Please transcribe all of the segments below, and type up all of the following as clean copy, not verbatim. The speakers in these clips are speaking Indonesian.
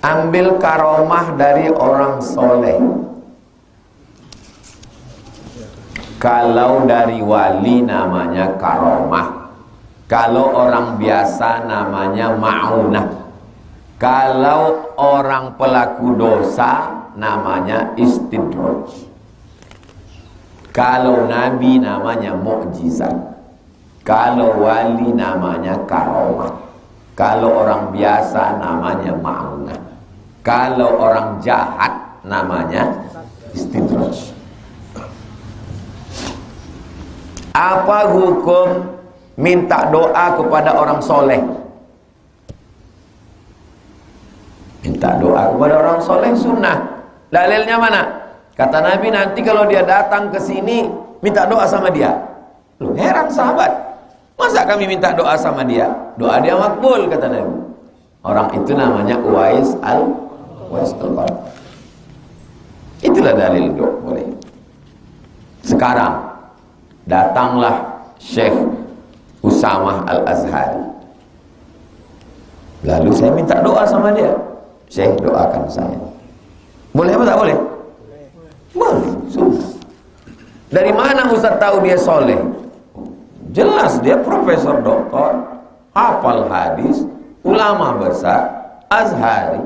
Ambil karomah dari orang soleh. Kalau dari wali namanya karomah. Kalau orang biasa namanya ma'unah. Kalau orang pelaku dosa namanya istidraj. Kalau nabi namanya mukjizat. Kalau wali namanya karomah. Kalau orang biasa namanya ma'unah. Kalau orang jahat namanya istidraj. Apa hukum minta doa kepada orang soleh? Minta doa kepada orang soleh sunnah. Dalilnya mana? Kata Nabi, nanti kalau dia datang ke sini minta doa sama dia. Loh, heran sahabat, masa kami minta doa sama dia? Doa dia makbul, kata Nabi. Orang itu namanya Uwais al-Qarni. Itulah dalil doa boleh. Sekarang datanglah Syekh Usamah Al-Azhari. Lalu saya minta doa sama dia. Syekh, doakan saya. Boleh apa tak boleh? Boleh, sunnah. Dari mana Ustaz tahu dia soleh? Jelas dia profesor doktor, hafal hadis, ulama besar, Azhari.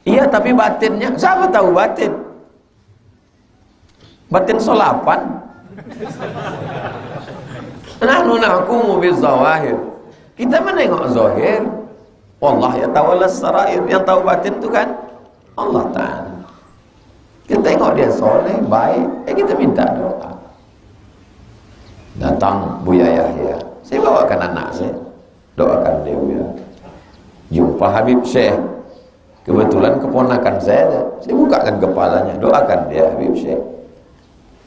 Iya, tapi batinnya, siapa tahu batin? Batin solapan. Nahnu nahkumu bizawahir. Kita menengok zahir. Allah ya tawallas sarair. Yang tahu batin itu kan Allah Ta'ala. Kita tengok dia soleh, baik, kita minta doa. Datang Buya Yahya, saya bawakan anak saya, doakan dia Buya. Jumpa Habib Syekh, kebetulan keponakan saya bukakan kepalanya, doakan dia Habib Syekh.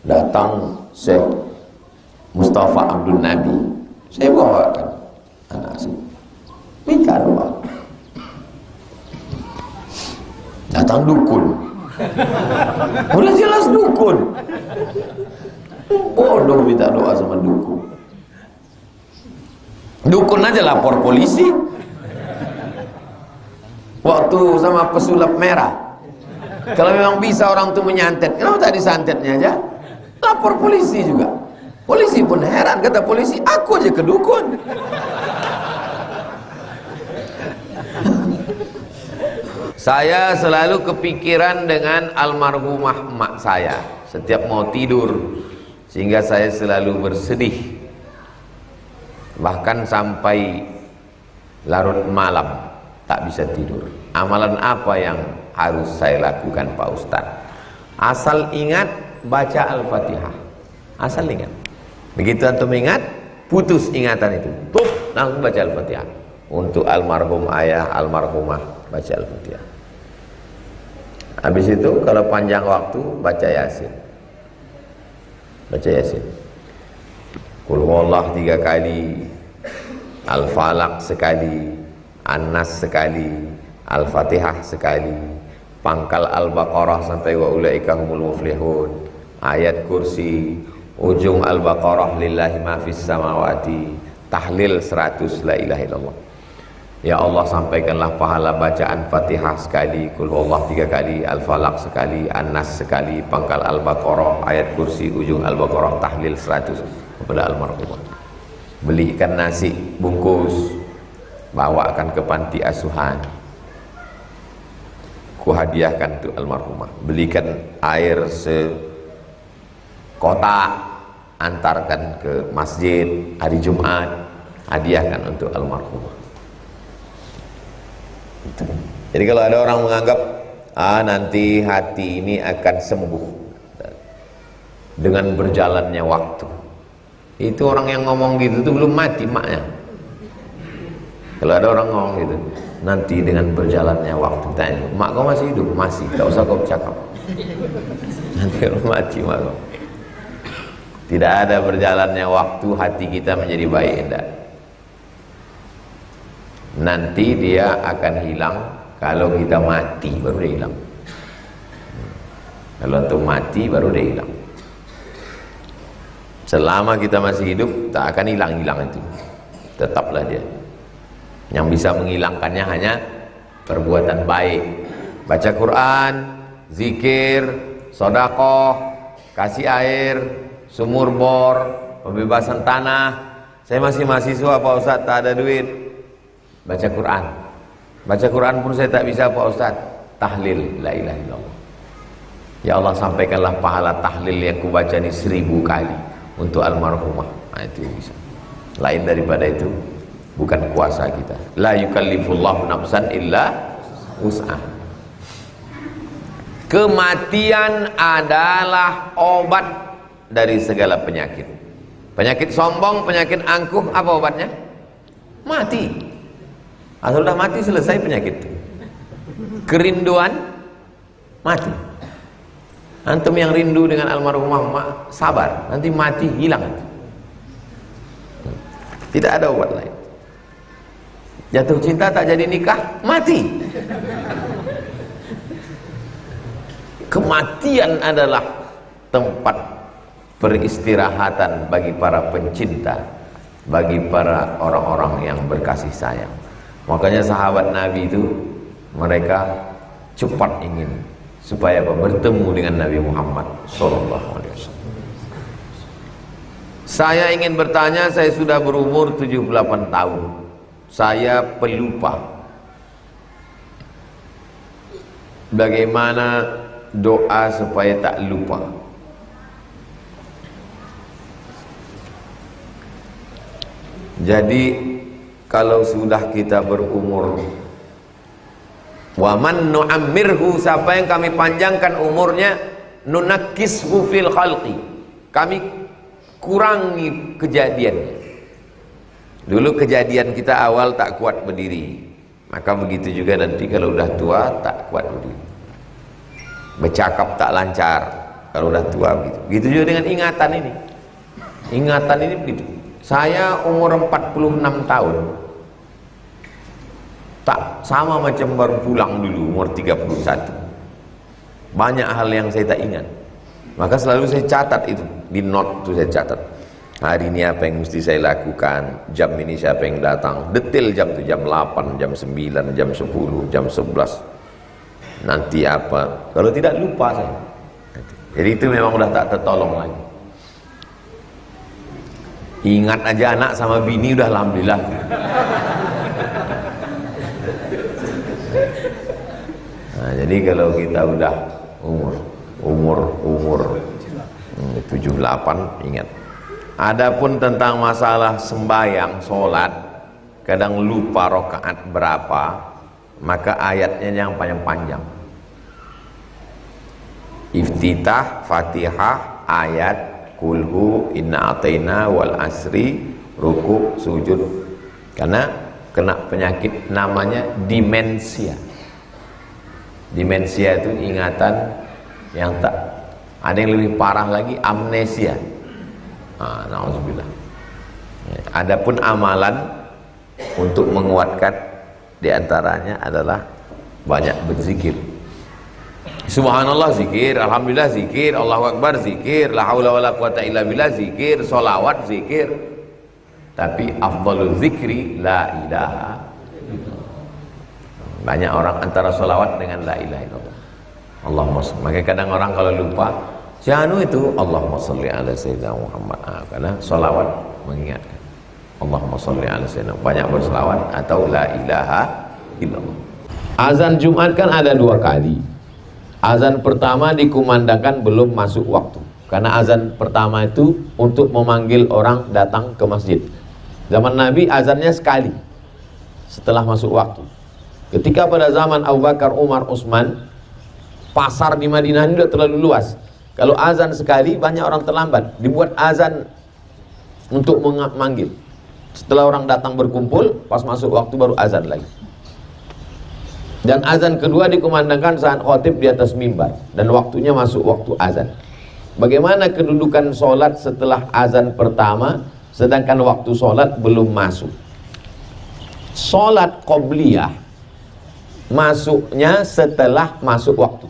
Datang Syekh Mustafa Abdul Nabi, saya bawakan anak saya, minta doa. Datang dukun, udah jelas dukun, bodoh minta doa sama dukun. Dukun aja lapor polisi waktu sama pesulap merah. Kalau memang bisa orang itu menyantet, kenapa tak disantetnya aja? Lapor polisi juga. Polisi pun heran, kata polisi, aku aja ke dukun. Saya selalu kepikiran dengan almarhumah emak saya setiap mau tidur, sehingga saya selalu bersedih, bahkan sampai larut malam tak bisa tidur. Amalan apa yang harus saya lakukan Pak Ustadz? Asal ingat baca Al-Fatihah, asal ingat. Begitu antum ingat, putus ingatan itu, tuh langsung baca Al-Fatihah. Untuk almarhum ayah, almarhumah, baca Al-Fatihah. Habis itu kalau panjang waktu baca Yasin. Baca Yasin. Qul huwallah 3 kali, Al-Falaq sekali, An-Nas sekali, Al-Fatihah sekali, pangkal Al-Baqarah sampai wa ulaika humul muflihun, ayat kursi, ujung Al-Baqarah lillahi ma fis samawati, tahlil 100 la ilaha illallah. Ya Allah, sampaikanlah pahala bacaan Fatihah sekali, Qul huwallah 3 kali, Al-Falaq sekali, An-Nas sekali, pangkal Al-Baqarah, ayat kursi, ujung Al-Baqarah, tahlil 100 kepada almarhumah. Beli ikan nasi bungkus, bawakan ke panti asuhan, ku hadiahkan untuk almarhumah. Belikan air sekotak, antarkan ke masjid hari Jumat, hadiahkan untuk almarhumah. Jadi kalau ada orang menganggap nanti hati ini akan sembuh dengan berjalannya waktu, itu orang yang ngomong gitu itu belum mati maknya. Kalau ada orang ngomong gitu, nanti dengan berjalannya waktu, tanya, mak kau masih hidup? Masih, tak usah kau bercakap. Nanti belum mati mak kau. Tidak ada berjalannya waktu hati kita menjadi baik, tidak. Nanti dia akan hilang kalau kita mati, baru dia hilang. Kalau untuk mati baru dia hilang. Selama kita masih hidup tak akan hilang itu, tetaplah dia. Yang bisa menghilangkannya hanya perbuatan baik. baca Quran, zikir, sedekah, kasih air, sumur bor, pembebasan tanah. Saya masih mahasiswa Pak Ustadz, tak ada duit. Baca Quran. Baca Quran pun saya tak bisa Pak Ustadz. Tahlil la ilaha illallah. Ya Allah, sampaikanlah pahala tahlil yang kubaca ini 1000 kali untuk almarhumah. Nah, itu bisa. Lain daripada itu bukan kuasa kita. La yukallifullahu nafsan illa wus'ah. Kematian adalah obat dari segala penyakit. Penyakit sombong, penyakit angkuh, apa obatnya? Mati. Asal sudah mati selesai penyakit. Kerinduan mati. Antum yang rindu dengan almarhumah, sabar, nanti mati hilang. Tidak ada obat lain. Jatuh cinta tak jadi nikah, mati. Kematian adalah tempat peristirahatan bagi para pencinta, bagi para orang-orang yang berkasih sayang. Makanya sahabat Nabi itu mereka cepat ingin supaya bertemu dengan Nabi Muhammad SAW. Saya ingin bertanya, saya sudah berumur 78 tahun. Saya pelupa. Bagaimana doa supaya tak lupa? Jadi kalau sudah kita berumur, wa man nu'ammirhu, siapa yang kami panjangkan umurnya, nunakkishu fil khalqi, kami kurangi kejadiannya. Dulu kejadian kita awal tak kuat berdiri, maka begitu juga nanti kalau udah tua tak kuat berdiri. Bercakap tak lancar kalau udah tua begitu. Begitu juga dengan ingatan ini. Ingatan ini begitu. Saya umur 46 tahun. Tak sama macam baru pulang dulu umur 31. Banyak hal yang saya tak ingat. Maka selalu saya catat itu, di note itu saya catat. Hari ini apa yang mesti saya lakukan, jam ini siapa yang datang, detail jam itu, jam 8, jam 9, jam 10, jam 11. Nanti apa? Kalau tidak lupa saya. Jadi itu memang udah tak tertolong lagi. Ingat aja anak sama bini udah alhamdulillah. Nah, jadi kalau kita udah umur 78, ingat. Adapun tentang masalah sembahyang, sholat, kadang lupa rakaat berapa, maka ayatnya yang panjang-panjang. Iftitah, Fatihah, ayat, kulhu, inna ataina, wal asri, ruku, sujud. Karena kena penyakit namanya demensia. Demensia itu ingatan yang tak, ada yang lebih parah lagi, amnesia. Na'udzubillah. Adapun amalan untuk menguatkan diantaranya adalah banyak berzikir. Subhanallah zikir, alhamdulillah zikir, Allahu akbar zikir, la haula wala quwata illa billah zikir, sholawat zikir. Tapi afdalul zikri la ilaha illallah. Banyak orang antara sholawat dengan la ilaha illallah. Allahumma sholli. Maka kadang orang kalau lupa, jangan itu Allahumma sholli ala sayyidina Muhammad. Karena sholawat mengingatkan. Allahumma sholli ala sayyidina. Banyak berselawat atau la ilaha illallah. Azan Jumat kan ada 2 kali. Azan pertama dikumandangkan belum masuk waktu. Karena azan pertama itu untuk memanggil orang datang ke masjid. Zaman Nabi azannya sekali setelah masuk waktu. Ketika pada zaman Abu Bakar, Umar, Utsman, pasar di Madinah ini sudah terlalu luas. Kalau azan sekali banyak orang terlambat. Dibuat azan untuk memanggil. Setelah orang datang berkumpul, pas masuk waktu baru azan lagi. Dan azan kedua dikumandangkan saat khotib di atas mimbar dan waktunya masuk waktu azan. Bagaimana kedudukan sholat setelah azan pertama sedangkan waktu sholat belum masuk? Sholat qobliyah masuknya setelah masuk waktu.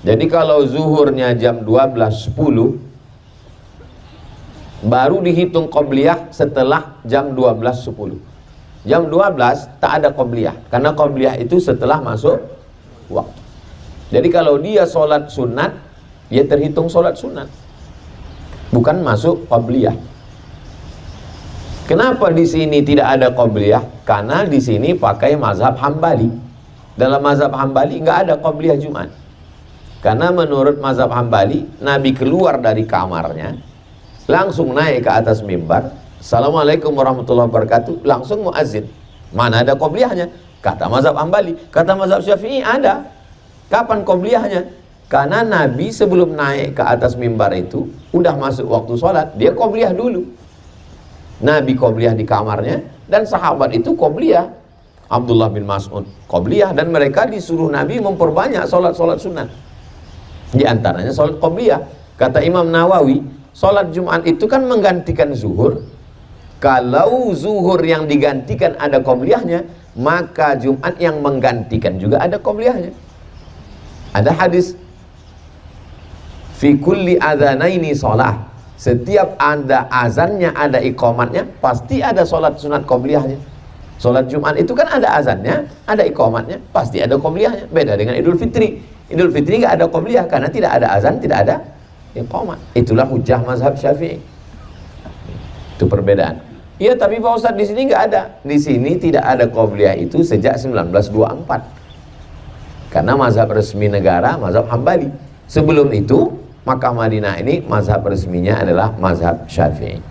Jadi kalau zuhurnya jam 12.10 baru dihitung qobliyah setelah jam 12.10. Jam 12 tak ada qobliyah karena qobliyah itu setelah masuk waktu. Jadi kalau dia sholat sunat, dia terhitung sholat sunat, bukan masuk qabliyah. Kenapa di sini tidak ada qabliyah? Karena di sini pakai mazhab Hambali. Dalam mazhab Hambali nggak ada qabliyah Jumat. Karena menurut mazhab Hambali, Nabi keluar dari kamarnya, langsung naik ke atas mimbar, Assalamualaikum warahmatullahi wabarakatuh, langsung muazzin. Mana ada qabliyahnya? Kata mazhab Hambali. Kata mazhab Syafi'i ada. Kapan qabliyahnya? Karena Nabi sebelum naik ke atas mimbar itu, udah masuk waktu sholat, dia qabliyah dulu. Nabi qabliyah di kamarnya, dan sahabat itu qabliyah. Abdullah bin Mas'ud qabliyah, dan mereka disuruh Nabi memperbanyak sholat-sholat sunat. Di antaranya sholat qabliyah. Kata Imam Nawawi, sholat Jumat itu kan menggantikan zuhur. Kalau zuhur yang digantikan ada qabliyahnya, maka Jumat yang menggantikan juga ada qabliyahnya. Ada hadis, fi kulli adzanaini sholah. Setiap ada azannya, ada iqamatnya, pasti ada sholat sunat qabliyahnya. Sholat Jumat itu kan ada azannya, ada iqamatnya, pasti ada qabliyahnya. Beda dengan Idul Fitri. Idul Fitri nggak ada qabliyah karena tidak ada azan, tidak ada iqamat. Itulah hujjah mazhab Syafi'i. Itu perbedaan. Iya, tapi Pak Ustadz di sini nggak ada. Di sini tidak ada qabliyah itu sejak 1924. Karena mazhab resmi negara mazhab Hambali. Sebelum itu Makkah Madinah ini mazhab resminya adalah mazhab Syafi'i.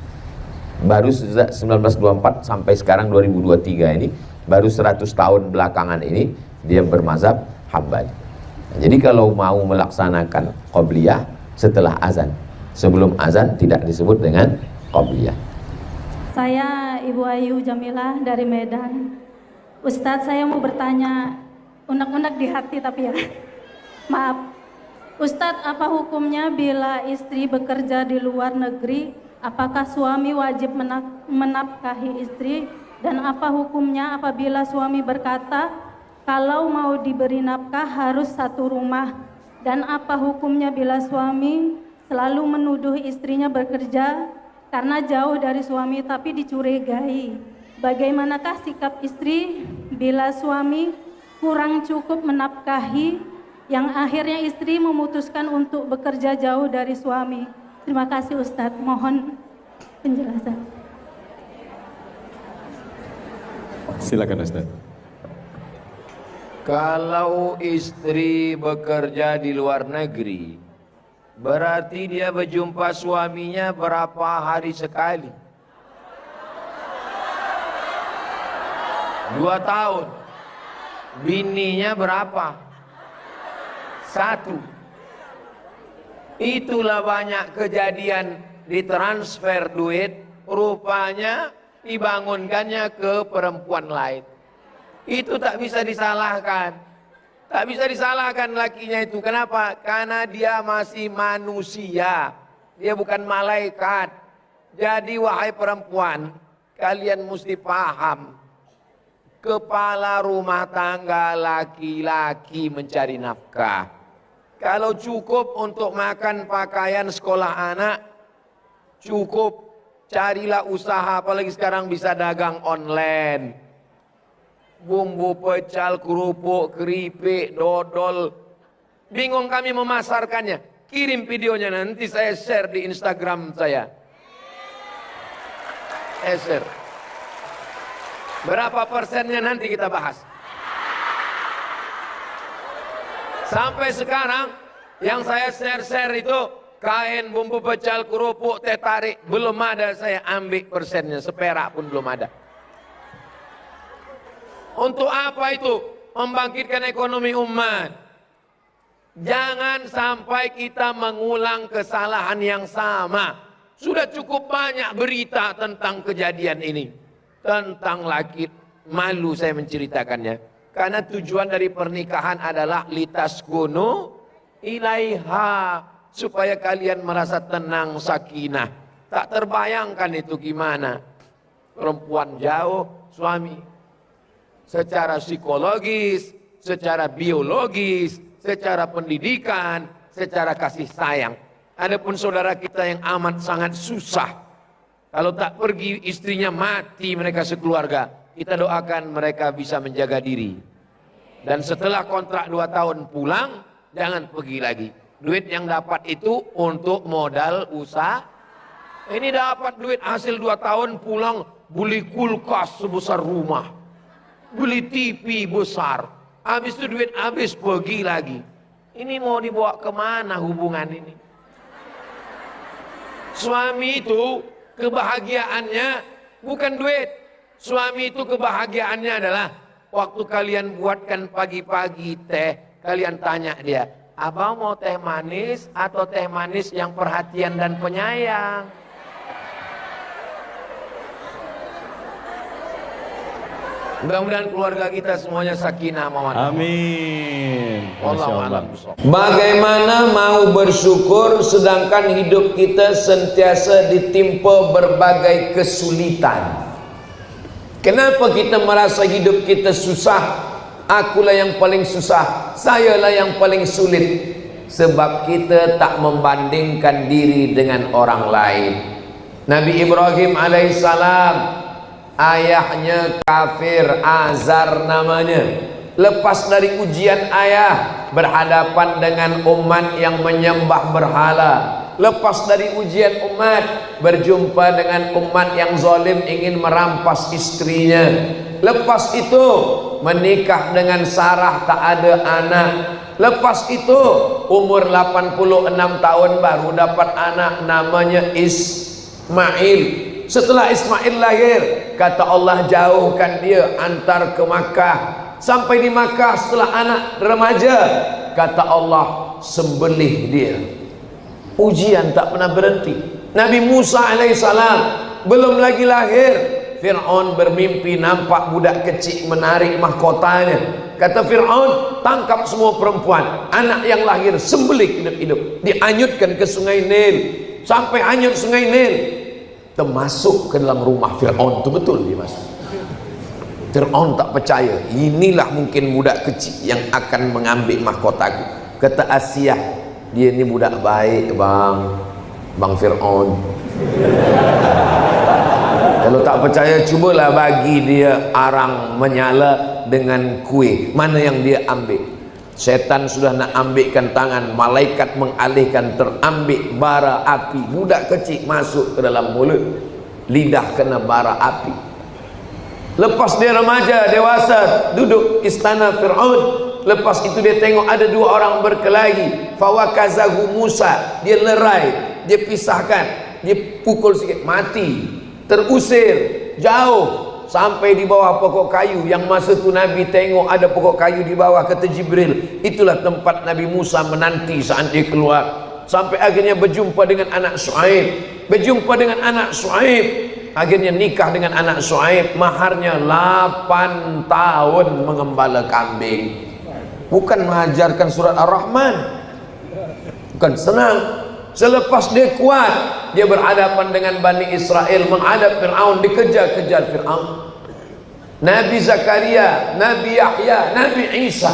Baru sejak 1924 sampai sekarang 2023 ini, baru 100 tahun belakangan ini dia bermazhab Hambali. Jadi kalau mau melaksanakan qabliyah setelah azan, sebelum azan tidak disebut dengan qabliyah. Saya Ibu Ayu Jamilah dari Medan. Ustadz, saya mau bertanya, unek-unek di hati tapi ya, maaf. Ustadz, apa hukumnya bila istri bekerja di luar negeri? Apakah suami wajib menafkahi istri? Dan apa hukumnya apabila suami berkata, kalau mau diberi nafkah harus satu rumah? Dan apa hukumnya bila suami selalu menuduh istrinya bekerja karena jauh dari suami tapi dicurigai? Bagaimanakah sikap istri bila suami kurang cukup menafkahi, yang akhirnya istri memutuskan untuk bekerja jauh dari suami? Terima kasih Ustadz, mohon penjelasan. Silakan Ustadz. Kalau istri bekerja di luar negeri, berarti dia berjumpa suaminya berapa hari sekali? 2 tahun. Bininya berapa? 1. Itulah banyak kejadian ditransfer duit, rupanya dibangunkannya ke perempuan lain. Itu tak bisa disalahkan. Tak bisa disalahkan lakinya itu. Kenapa? Karena dia masih manusia. Dia bukan malaikat. Jadi wahai perempuan, kalian mesti paham. Kepala rumah tangga laki-laki mencari nafkah. Kalau cukup untuk makan pakaian sekolah anak, cukup. Carilah usaha, apalagi sekarang bisa dagang online. Bumbu pecal, kerupuk, keripik, dodol. Bingung kami memasarkannya. Kirim videonya, nanti saya share di Instagram saya. Share. Berapa persennya nanti kita bahas. Sampai sekarang yang saya share itu kain, bumbu pecal, kerupuk, teh tarik, belum ada saya ambil persennya, seperak pun belum ada. Untuk apa itu? Membangkitkan ekonomi umat. Jangan sampai kita mengulang kesalahan yang sama. Sudah cukup banyak berita tentang kejadian ini. Tentang laki, malu saya menceritakannya. Karena tujuan dari pernikahan adalah litaskunu ilaiha, supaya kalian merasa tenang, sakinah. Tak terbayangkan itu gimana. Perempuan jauh, suami. Secara psikologis, secara biologis, secara pendidikan, secara kasih sayang. Adapun saudara kita yang amat sangat susah. Kalau tak pergi istrinya mati mereka sekeluarga. Kita doakan mereka bisa menjaga diri. Dan setelah kontrak 2 tahun pulang, jangan pergi lagi. Duit yang dapat itu untuk modal usaha. Ini dapat duit hasil 2 tahun pulang, beli kulkas sebesar rumah, beli TV besar. Habis itu duit habis, pergi lagi. Ini mau dibawa kemana hubungan ini? Suami itu kebahagiaannya bukan duit. Suami itu kebahagiaannya adalah waktu kalian buatkan pagi-pagi teh, kalian tanya dia, abang mau teh manis atau teh manis yang perhatian dan penyayang? Mudah-mudahan keluarga kita semuanya sakinah mawaddah. Amin. Wallahu a'lam. Bagaimana mau bersyukur sedangkan hidup kita sentiasa ditimpa berbagai kesulitan? Kenapa kita merasa hidup kita susah? Akulah yang paling susah, sayalah yang paling sulit. Sebab kita tak membandingkan diri dengan orang lain. Nabi Ibrahim alaihissalam, ayahnya kafir, Azar namanya. Lepas dari ujian ayah, berhadapan dengan umat yang menyembah berhala. Lepas dari ujian umat, berjumpa dengan umat yang zalim ingin merampas istrinya. Lepas itu menikah dengan Sarah, tak ada anak. Lepas itu umur 86 tahun baru dapat anak namanya Ismail. Setelah Ismail lahir, kata Allah jauhkan dia, antar ke Makkah. Sampai di Makkah setelah anak remaja, kata Allah sembelih dia. Ujian tak pernah berhenti. Nabi Musa alaihissalam belum lagi lahir, Fir'aun bermimpi nampak budak kecil menarik mahkotanya. Kata Fir'aun, tangkap semua perempuan, anak yang lahir sembelih hidup-hidup, dianyutkan ke sungai Nil. Sampai hanyut sungai Nil, termasuk ke dalam rumah Fir'aun. Itu betul dia masuk. Fir'aun tak percaya, inilah mungkin budak kecil yang akan mengambil mahkotaku. Kata Asiyah, dia ni budak baik bang Fir'aun. Kalau tak percaya, cubalah bagi dia arang menyala dengan kuih. Mana yang dia ambil? Setan sudah nak ambilkan tangan, malaikat mengalihkan, terambil bara api. Budak kecil masuk ke dalam mulut, lidah kena bara api. Lepas dia remaja, dewasa, duduk istana Fir'aun. Lepas itu dia tengok ada 2 orang berkelahi. Fawakazahu Musa, dia lerai, dia pisahkan, dia pukul sikit, mati, terusir jauh sampai di bawah pokok kayu. Yang masa tu Nabi tengok ada pokok kayu di bawah, kata Jibril, itulah tempat Nabi Musa menanti saat dia keluar. Sampai akhirnya berjumpa dengan anak Shu'aib, akhirnya nikah dengan anak Shu'aib. Maharnya 8 tahun mengembala kambing. Bukan mengajarkan surat Ar-Rahman, bukan senang. Selepas dia kuat, dia berhadapan dengan Bani Israel, menghadap Fir'aun, dikejar-kejar Fir'aun. Nabi Zakaria, Nabi Yahya, Nabi Isa,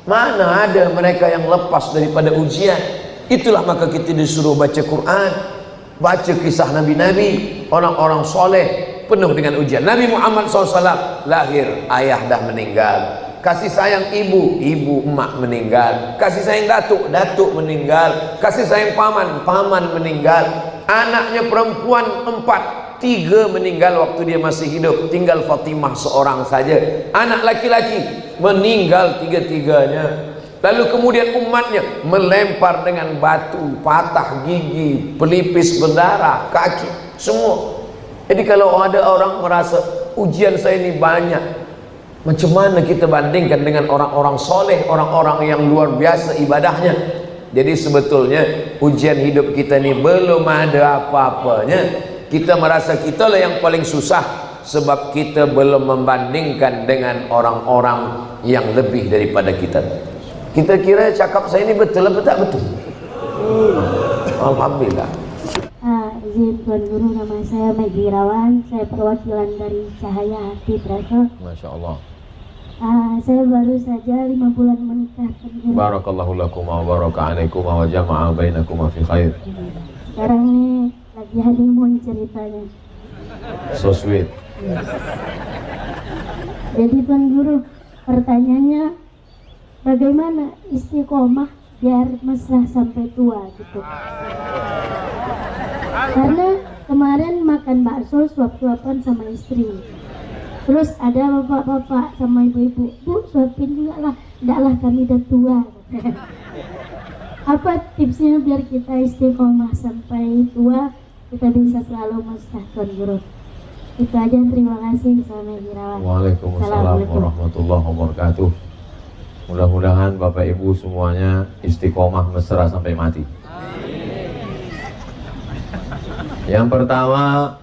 mana ada mereka yang lepas daripada ujian? Itulah maka kita disuruh baca Quran, baca kisah Nabi-Nabi, orang-orang soleh, penuh dengan ujian. Nabi Muhammad SAW lahir, ayah dah meninggal. Kasih sayang ibu, emak meninggal. Kasih sayang datuk meninggal. Kasih sayang paman meninggal. Anaknya perempuan 4, 3 meninggal waktu dia masih hidup. Tinggal Fatimah seorang saja. Anak laki-laki meninggal 3-tiganya. Lalu kemudian umatnya melempar dengan batu, patah gigi, pelipis berdarah, kaki, semua. Jadi kalau ada orang merasa ujian saya ini banyak, macam mana kita bandingkan dengan orang-orang soleh, orang-orang yang luar biasa ibadahnya? Jadi sebetulnya ujian hidup kita ini belum ada apa-apanya. Kita merasa kita lah yang paling susah sebab kita belum membandingkan dengan orang-orang yang lebih daripada kita. Kita kira cakap saya ini betul atau tak betul? Alhamdulillah. Izin Tuan Guru, nama saya Maggie Irawan, saya perwakilan dari Cahaya Hati Travel. Masya Allah. Saya baru saja 5 bulan menikah. Barakallahu lakum wa baraka alaikum wa jama'a bainakum fi khair. Sekarang ini lagi honeymoon ceritanya. So sweet. Jadi Tuan Guru, pertanyaannya bagaimana istiqomah biar mesra sampai tua gitu. Karena kemarin makan bakso suap-suapan sama istri. Terus ada bapak-bapak sama ibu-ibu, Bu suapin juga lah, ndaklah kami udah tua. Apa tipsnya biar kita istiqomah sampai tua, kita bisa selalu mesra Tuan Guru? Itu aja, terima kasih. Selamat Girawan. Waalaikumsalam warahmatullahi wabarakatuh. Mudah-mudahan Bapak Ibu semuanya istiqomah mesra sampai mati. Yang pertama,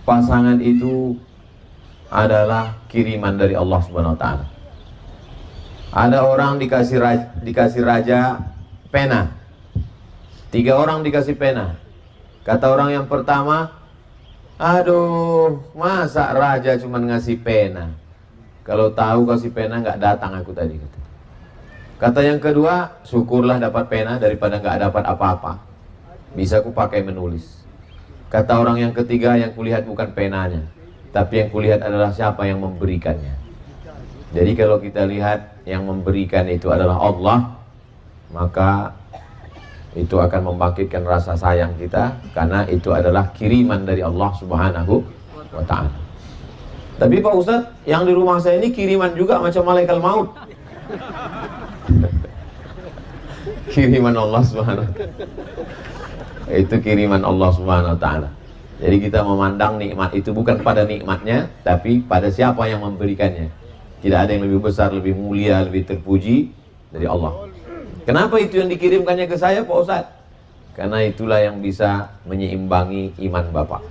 pasangan itu adalah kiriman dari Allah Subhanahu wa taala. Ada orang dikasih raja pena. 3 orang dikasih pena. Kata orang yang pertama, aduh, masa raja cuma ngasih pena? Kalau tahu kasih pena nggak datang aku tadi. Kata yang kedua, syukurlah dapat pena daripada nggak dapat apa-apa. Bisa aku pakai menulis. Kata orang yang ketiga, yang kulihat bukan penanya, tapi yang kulihat adalah siapa yang memberikannya. Jadi kalau kita lihat yang memberikan itu adalah Allah, maka itu akan membangkitkan rasa sayang kita, karena itu adalah kiriman dari Allah Subhanahu wa ta'ala. Tapi Pak Ustadz, yang di rumah saya ini kiriman juga macam malaikat maut. Kiriman Allah Subhanahu wa ta'ala. Itu kiriman Allah Subhanahu wa ta'ala. Jadi kita memandang nikmat itu bukan pada nikmatnya, tapi pada siapa yang memberikannya. Tidak ada yang lebih besar, lebih mulia, lebih terpuji dari Allah. Kenapa itu yang dikirimkannya ke saya, Pak Ustadz? Karena itulah yang bisa menyeimbangi iman Bapak.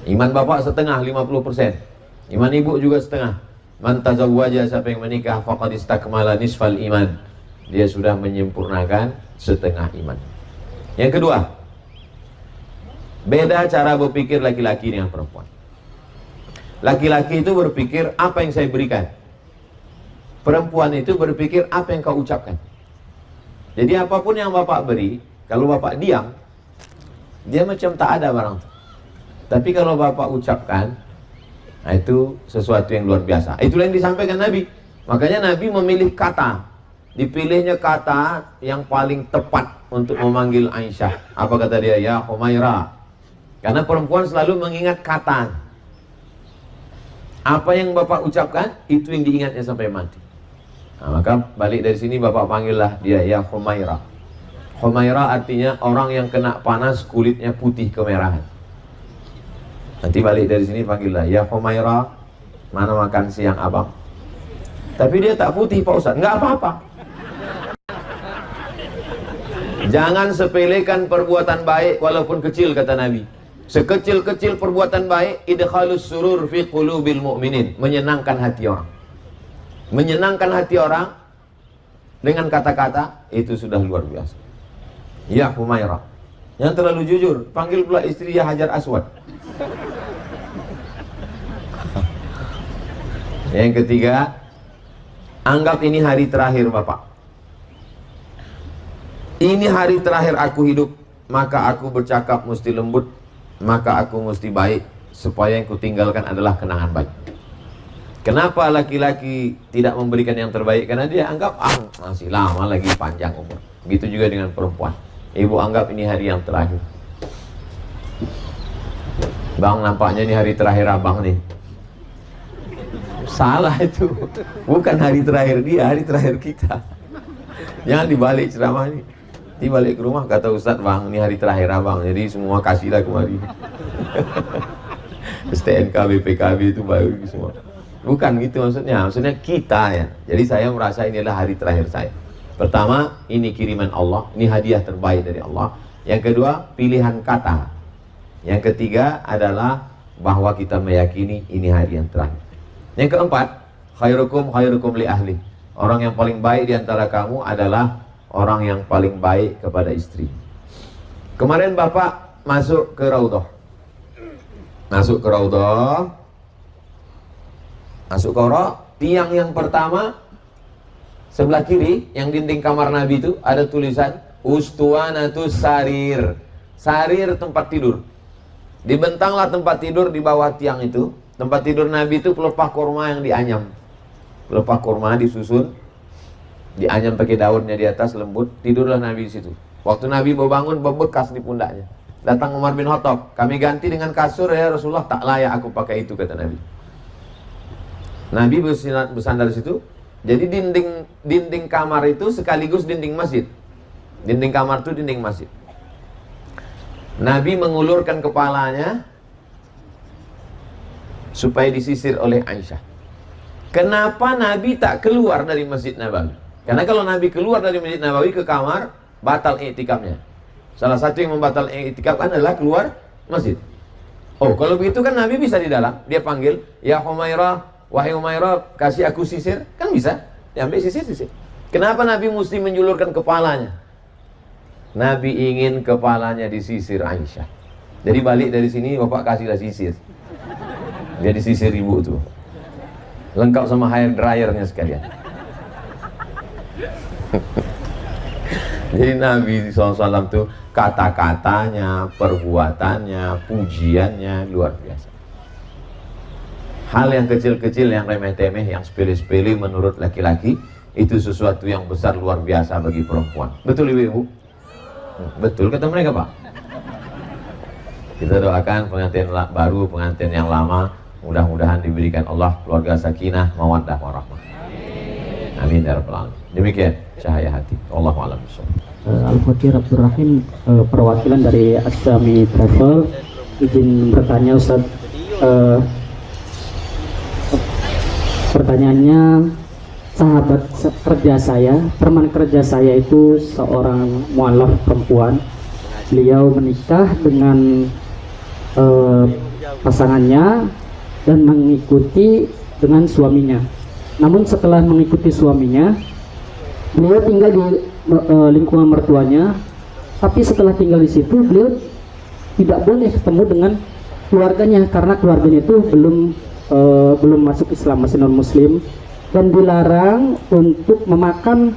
Iman Bapak setengah, 50%. Iman Ibu juga setengah. Man tazawwaja, siapa yang menikah, faqad istakmala nisfal iman. Dia sudah menyempurnakan setengah iman. Yang kedua, beda cara berpikir laki-laki dengan perempuan. Laki-laki itu berpikir apa yang saya berikan. Perempuan itu berpikir apa yang kau ucapkan. Jadi apapun yang Bapak beri, kalau Bapak diam, dia macam tak ada barang itu. Tapi kalau Bapak ucapkan, nah itu sesuatu yang luar biasa. Itulah yang disampaikan Nabi. Makanya Nabi memilih kata. Dipilihnya kata yang paling tepat untuk memanggil Aisyah. Apa kata dia? Ya Humaira. Karena perempuan selalu mengingat kata. Apa yang Bapak ucapkan, itu yang diingatnya sampai mati. Nah, maka balik dari sini Bapak panggillah dia ya Humaira. Humaira artinya orang yang kena panas kulitnya putih kemerahan. Nanti balik dari sini panggillah ya Humaira, mana makan siang abang? Tapi dia tak putih Pak Ustadz, nggak apa-apa. Jangan sepelekan perbuatan baik walaupun kecil, kata Nabi. Sekecil-kecil perbuatan baik, idkhalus surur fi qulubil mu'minin, menyenangkan hati orang. Menyenangkan hati orang dengan kata-kata itu sudah luar biasa. Ya Humaira. Yang terlalu jujur, panggil pula istri ya Hajar Aswad. Yang ketiga, anggap ini hari terakhir Bapak. Ini hari terakhir aku hidup, maka aku bercakap mesti lembut, maka aku mesti baik, supaya yang kutinggalkan adalah kenangan baik. Kenapa laki-laki tidak memberikan yang terbaik? Karena dia anggap masih lama lagi, panjang umur. Begitu juga dengan perempuan. Ibu anggap ini hari yang terakhir. Bang, nampaknya ini hari terakhir abang nih. Salah itu. Bukan hari terakhir dia, hari terakhir kita. Jangan dibalik ceramah ini. Dibalik ke rumah kata Ustadz, bang ini hari terakhir abang, jadi semua kasihlah kemari. STNK, BPKB itu baru semua. Bukan gitu maksudnya. Maksudnya kita ya. Jadi saya merasa ini adalah hari terakhir saya. Pertama, ini kiriman Allah, ini hadiah terbaik dari Allah. Yang kedua, pilihan kata. Yang ketiga adalah bahwa kita meyakini ini hari yang terakhir. Yang keempat, khairukum li ahli. Orang yang paling baik di antara kamu adalah orang yang paling baik kepada istri. Kemarin Bapak masuk ke Raudhah. Masuk ke Raudhah. Masuk ke Raudhah, tiang yang pertama sebelah kiri, yang dinding kamar Nabi itu ada tulisan Ustuwanatus Sarir. Sarir tempat tidur. Dibentanglah tempat tidur di bawah tiang itu. Tempat tidur Nabi itu pelepah kurma yang dianyam. Pelepah kurma disusun. dianyam pakai daunnya di atas lembut, tidurlah Nabi di situ. Waktu Nabi mau bangun berbekas di pundaknya. Datang Umar bin Khattab, kami ganti dengan kasur ya Rasulullah, tak layak aku pakai itu, kata Nabi. Nabi bersandar di situ. Jadi dinding kamar itu sekaligus dinding masjid. Dinding kamar itu dinding masjid. Nabi mengulurkan kepalanya supaya disisir oleh Aisyah. Kenapa Nabi tak keluar dari Masjid Nabawi? Karena kalau Nabi keluar dari Masjid Nabawi ke kamar, batal i'tikafnya. Salah satu yang membatal i'tikaf adalah keluar masjid. Oh, kalau begitu kan Nabi bisa di dalam. Dia panggil, ya Humairah, wahai Humairah, kasih aku sisir. Kan bisa, diambil sisir. Kenapa Nabi mesti menjulurkan kepalanya? Nabi ingin kepalanya disisir Aisyah. Jadi balik dari sini, bapak kasihlah sisir. Dia disisir ibu tuh. Lengkap sama hair dryernya sekalian. Jadi Nabi SAW tuh kata-katanya, perbuatannya, pujiannya luar biasa. Hal yang kecil-kecil, yang remeh-temeh, yang sepele-sepele menurut laki-laki, itu sesuatu yang besar luar biasa bagi perempuan. Betul ibu-ibu? Betul kata mereka, Pak. Kita doakan pengantin baru, pengantin yang lama, mudah-mudahan diberikan Allah keluarga sakinah, mawaddah warahmah. Amin ya rabbal alamin. Demikian cahaya hati. Allahu a'lam bishawab. Al-Fakir Abdurrahim, perwakilan dari Asyami Travel, izin bertanya Ustaz. Pertanyaannya, sahabat kerja saya, teman kerja saya itu seorang mualaf perempuan. Beliau menikah dengan pasangannya dan mengikuti dengan suaminya. Namun setelah mengikuti suaminya, beliau tinggal di lingkungan mertuanya. Tapi setelah tinggal di situ, beliau tidak boleh ketemu dengan keluarganya karena keluarganya itu belum masuk Islam, masih non Muslim, dan dilarang untuk makan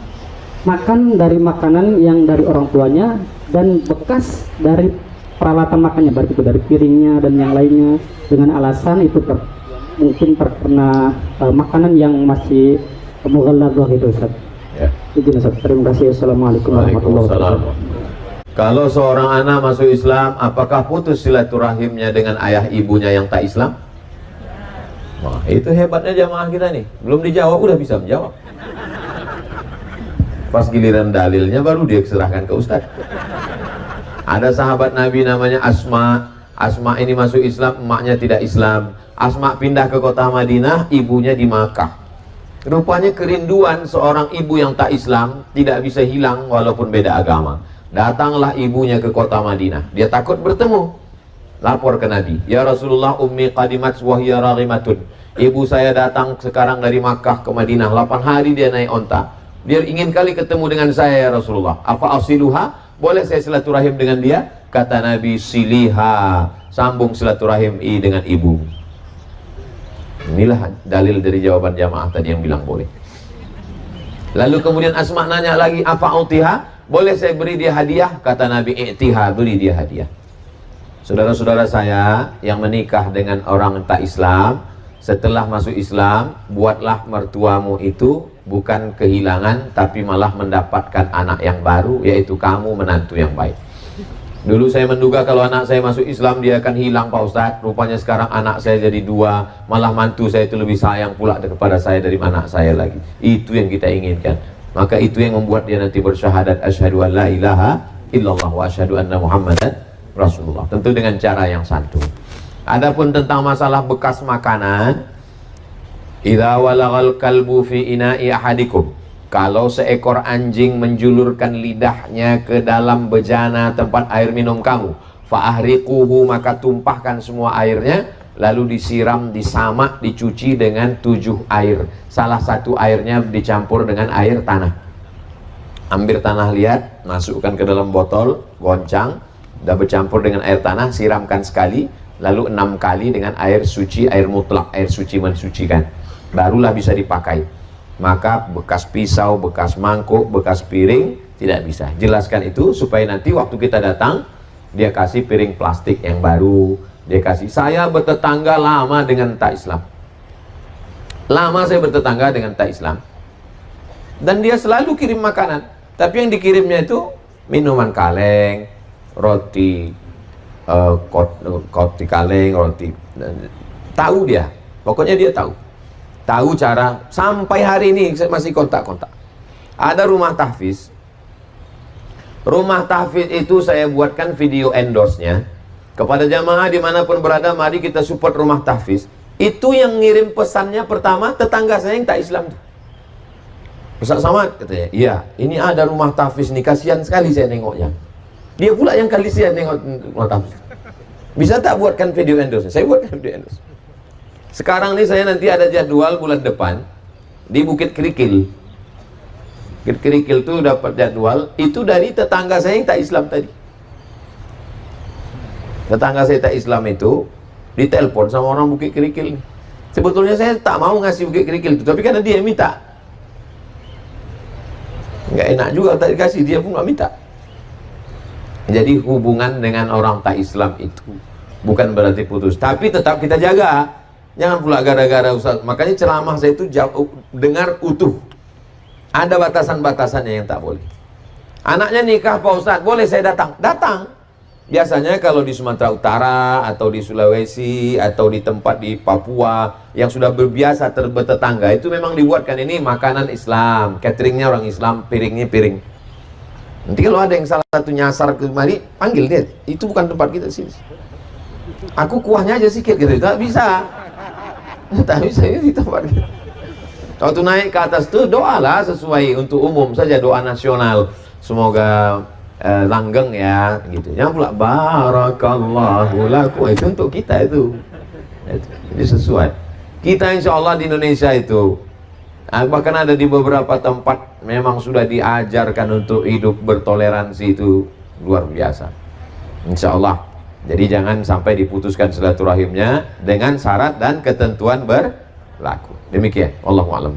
dari makanan yang dari orang tuanya dan bekas dari peralatan makannya, baik itu dari piringnya dan yang lainnya, dengan alasan itu mungkin terkena makanan yang masih mughalladhah gitu Ustaz. Ya. Izin Ustaz. Terima kasih. Assalamualaikum warahmatullahi wabarakatuh. Kalau seorang anak masuk Islam, apakah putus silaturahimnya dengan ayah ibunya yang tak Islam? Wah, itu hebatnya jamaah kita nih. Belum dijawab udah bisa menjawab. Pas giliran dalilnya baru dia serahkan ke Ustaz. Ada sahabat Nabi namanya Asma. Asma ini masuk Islam, emaknya tidak Islam. Asma pindah ke kota Madinah, ibunya di Makkah. Rupanya kerinduan seorang ibu yang tak Islam tidak bisa hilang walaupun beda agama. Datanglah ibunya ke kota Madinah. Dia takut bertemu. Lapor ke Nabi, ya Rasulullah, ummi qadimat wa hiya raghimatun. Ibu saya datang sekarang dari Makkah ke Madinah, 8 hari dia naik onta. Dia ingin kali ketemu dengan saya ya Rasulullah. Apa asiluha? Boleh saya silaturahim dengan dia? Kata Nabi, siliha, sambung silaturahim dengan ibu. Inilah dalil dari jawaban jamaah tadi yang bilang boleh. Lalu kemudian Asma nanya lagi, apa utiha? Boleh saya beri dia hadiah? Kata Nabi, i'tiha, beri dia hadiah. Saudara-saudara saya yang menikah dengan orang tak Islam, setelah masuk Islam, buatlah mertuamu itu bukan kehilangan, tapi malah mendapatkan anak yang baru, yaitu kamu menantu yang baik. Dulu saya menduga kalau anak saya masuk Islam dia akan hilang Pak Ustadz. Rupanya sekarang anak saya jadi 2, malah mantu saya itu lebih sayang pula kepada saya dari anak saya lagi. Itu yang kita inginkan. Maka itu yang membuat dia nanti bersyahadat asyhadu an la ilaha illallah wa asyhadu anna muhammadan Rasulullah. Tentu dengan cara yang santun. Adapun tentang masalah bekas makanan, idza walagal kalbu fi ina'i ahadikum, kalau seekor anjing menjulurkan lidahnya ke dalam bejana tempat air minum kamu, fa'ahriquhu, maka tumpahkan semua airnya, lalu disiram, disamak, dicuci dengan 7 air. Salah satu airnya dicampur dengan air tanah. Ambil tanah liat, masukkan ke dalam botol, goncang, sudah bercampur dengan air tanah, siramkan sekali, lalu 6 kali dengan air suci, air mutlak, air suci mensucikan. Barulah bisa dipakai. Maka bekas pisau, bekas mangkuk, bekas piring tidak bisa. Jelaskan itu supaya nanti waktu kita datang, dia kasih piring plastik yang baru. Dia kasih. Saya bertetangga lama dengan tak Islam. Lama saya bertetangga dengan tak Islam. dan dia selalu kirim makanan, tapi yang dikirimnya itu minuman kaleng, roti roti kaleng, roti, tahu dia, pokoknya dia tahu cara. Sampai hari ini masih kontak-kontak. Ada rumah tahfiz itu saya buatkan video endorse-nya kepada jamaah dimanapun berada. Mari kita support rumah tahfiz. Itu yang ngirim pesannya pertama tetangga saya yang tak Islam tuh. Ustaz Samad katanya, iya ini ada rumah tahfiz nih, kasihan sekali saya nengoknya. Dia pula yang kasihan nengok rumah tahfiz. Bisa tak buatkan video endorse? Saya buatkan video endorse. Sekarang nih saya nanti ada jadwal bulan depan di Bukit Kerikil. Bukit Kerikil tuh dapat jadwal itu dari tetangga saya yang tak Islam tadi. Tetangga saya tak Islam itu ditelepon sama orang Bukit Kerikil. Sebetulnya saya tak mau ngasih Bukit Kerikil itu, tapi karena dia yang minta. Nggak enak juga tak dikasih, dia pun nggak minta. Jadi hubungan dengan orang tak Islam itu bukan berarti putus, tapi tetap kita jaga. Jangan pula gara-gara Ustaz. Makanya ceramah saya itu dengar utuh. Ada batasan-batasannya yang tak boleh. Anaknya nikah Pak Ustaz, boleh saya datang? Datang. Biasanya kalau di Sumatera Utara atau di Sulawesi atau di tempat di Papua yang sudah berbiasa bertetangga, itu memang dibuatkan ini makanan Islam, cateringnya orang Islam, piringnya piring. Nanti kalau ada yang salah satu nyasar ke mari, panggil dia. Itu bukan tempat kita sini. Aku kuahnya aja sedikit gitu. Tak bisa. Tak bisa ini di tempat kita. Waktu naik ke atas tuh doalah sesuai untuk umum saja, doa nasional. Semoga langgeng ya gitu. Yang pula barakallahu lakum itu untuk kita itu. Jadi sesuai. Kita insya Allah di Indonesia itu bahkan ada di beberapa tempat memang sudah diajarkan untuk hidup bertoleransi, itu luar biasa insya Allah. Jadi jangan sampai diputuskan silaturahimnya dengan syarat dan ketentuan berlaku. Demikian, wallahu a'lam.